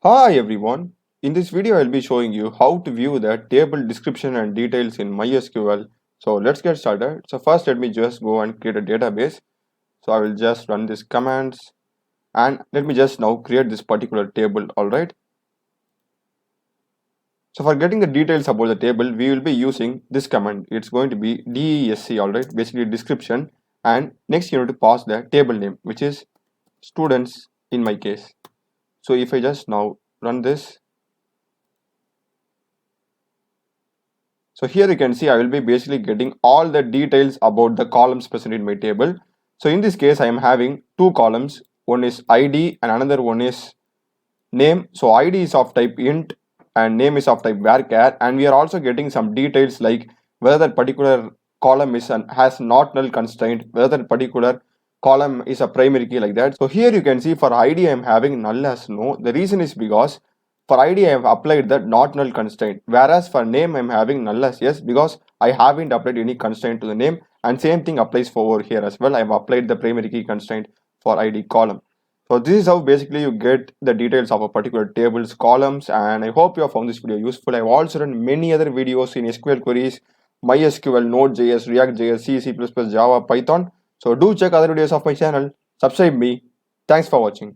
Hi everyone. In this video I'll be showing you how to view the table description and details in MySQL. So let's get started. So first let me just go and create a database. So I will just run these commands and let me just now create this particular table. Alright. So for getting the details about the table we will be using this command. It's going to be DESC, alright, basically description, and next you need to pass the table name, which is students in my case. So if I just now run this, so here you can see I will be basically getting all the details about the columns present in my table. So in this case I am having two columns. One is ID and another one is name. So ID is of type int and name is of type varchar, and we are also getting some details like whether that particular column has not null constraint, whether that particular column is a primary key, like that. So here you can see for ID I am having null as no. The reason is because for ID I have applied that not null constraint, whereas for name I am having null as yes because I haven't applied any constraint to the name, and same thing applies for over here as well. I have applied the primary key constraint for ID column. So this is how basically you get the details of a particular table's columns, and I hope you have found this video useful. I've also done many other videos in SQL queries, MySQL, Node.js, React.js, C, C++, Java, Python. So do check other videos of my channel. Subscribe me. Thanks for watching.